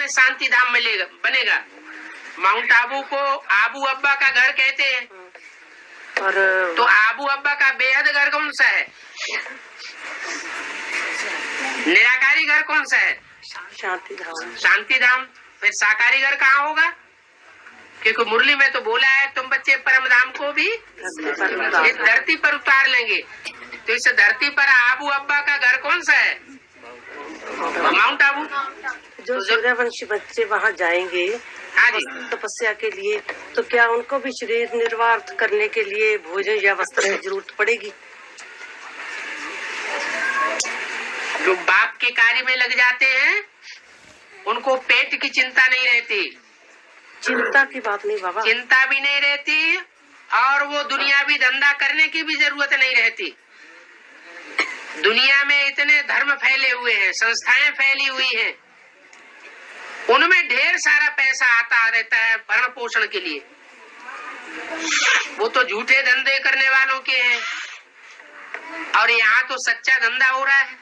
में शांति धाम मिलेगा, बनेगा। माउंट आबू को आबू अब्बा का घर कहते हैं। और तो आबू अब्बा का बेहद घर कौन सा है? निराकारी घर कौन सा है? शांति धाम। शांति धाम। फिर साकारी घर कहाँ होगा? क्योंकि मुरली में तो बोला है तुम बच्चे परम धाम को भी इस धरती पर उतार लेंगे। तो इस धरती पर आबू अब्बा का घर कौन सा है? माउंट आबू। जो सूर्यवंशी बच्चे वहाँ जाएंगे हाँ जी, तपस्या के लिए, तो क्या उनको भी शरीर निर्वाह करने के लिए भोजन या वस्त्र की जरूरत पड़ेगी? जो बाप के कार्य में लग जाते हैं उनको पेट की चिंता नहीं रहती। चिंता की बात नहीं बाबा, चिंता भी नहीं रहती और वो दुनियावी धंधा करने की भी जरूरत नहीं रहती। दुनिया में इतने धर्म फैले हुए हैं, संस्थाएं फैली हुई हैं, उनमें ढेर सारा पैसा आता रहता है भरण पोषण के लिए। वो तो झूठे धंधे करने वालों के हैं और यहाँ तो सच्चा धंधा हो रहा है।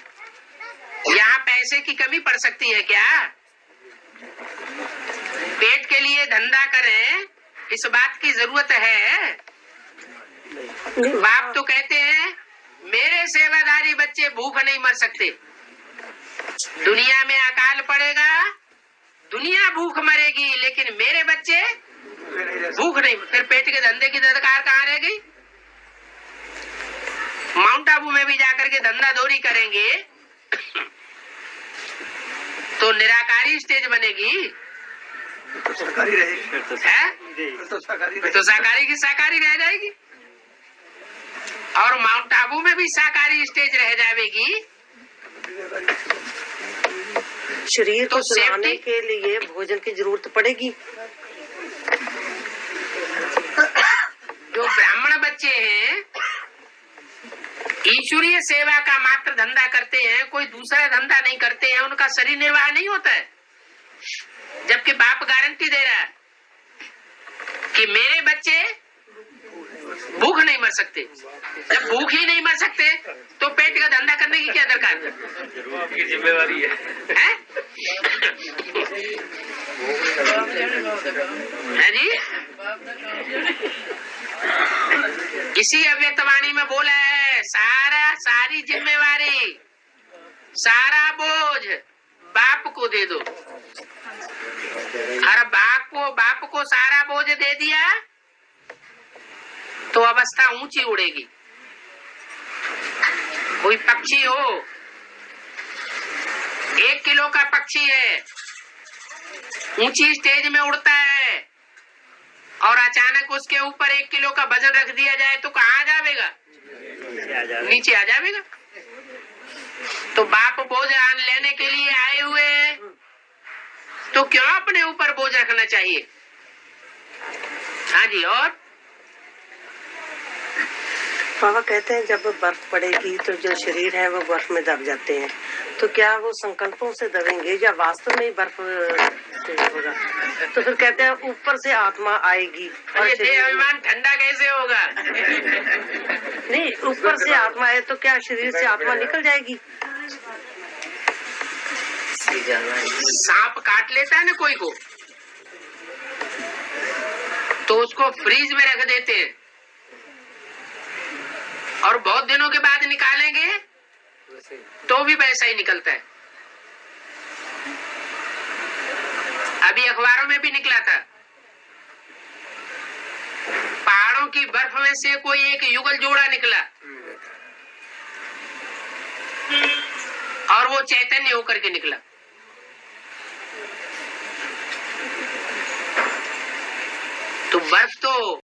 यहाँ पैसे की कमी पड़ सकती है क्या? पेट के लिए धंधा करें, इस बात की जरूरत है? बाप तो कहते हैं मेरे सेवादारी बच्चे भूख नहीं मर सकते। दुनिया में अकाल पड़ेगा, दुनिया भूख मरेगी, लेकिन मेरे बच्चे भूख नहीं। फिर पेट के धंधे की दरकार कहाँ रह गई? माउंट आबू में भी जाकर के धंधा दौरी करेंगे तो निराकारी स्टेज बनेगी, तो साकारी रहेगी, तो साकारी की साकारी रह जाएगी और माउंट आबू में भी साकारी स्टेज रह जाएगी। शरीर तो को सुलाने के लिए भोजन की जरूरत पड़ेगी। जो ब्राह्मण बच्चे हैं ईश्वरीय सेवा का मात्र धंधा करते हैं, कोई दूसरा धंधा नहीं करते हैं, उनका शरीर निर्वाह नहीं होता है। जबकि बाप गारंटी दे रहा है कि मेरे बच्चे भूख नहीं मर सकते। जब भूख ही नहीं मर सकते तो पेट का धंधा करने की क्या दरकार है? जिम्मेवारी है जी। इसी अव्यक्तवाणी में बोला है सारी जिम्मेवारी, सारा बोझ बाप को दे दो। और बाप को सारा बोझ दे दिया तो अवस्था ऊंची उड़ेगी। कोई पक्षी हो, 1 किलो का पक्षी है, ऊंची स्टेज में उड़ता है और अचानक उसके ऊपर 1 किलो का वजन रख दिया जाए तो कहाँ जाएगा? नीचे आ जाएगा। तो बाप बोझ लेने के लिए आए हुए हैं, तो क्यों अपने ऊपर बोझ रखना चाहिए? हाँ जी। और बाबा कहते हैं जब बर्फ पड़ेगी तो जो शरीर है वो बर्फ में दब जाते हैं, तो क्या वो संकल्पों से दबेंगे या वास्तव में बर्फ से होगा? तो फिर कहते हैं ऊपर से आत्मा आएगी और ये देह अभिमान ठंडा कैसे होगा? नहीं, ऊपर से आत्मा है तो क्या शरीर से आत्मा निकल जाएगी? सांप काट लेता है ना कोई को, तो उसको फ्रीज में रख देते हैं और बहुत दिनों के बाद निकालेंगे तो भी वैसा ही निकलता है। अभी अखबारों में भी निकला था, पहाड़ों की बर्फ में से कोई एक युगल जोड़ा निकला और वो चैतन्य होकर के निकला। तो बर्फ तो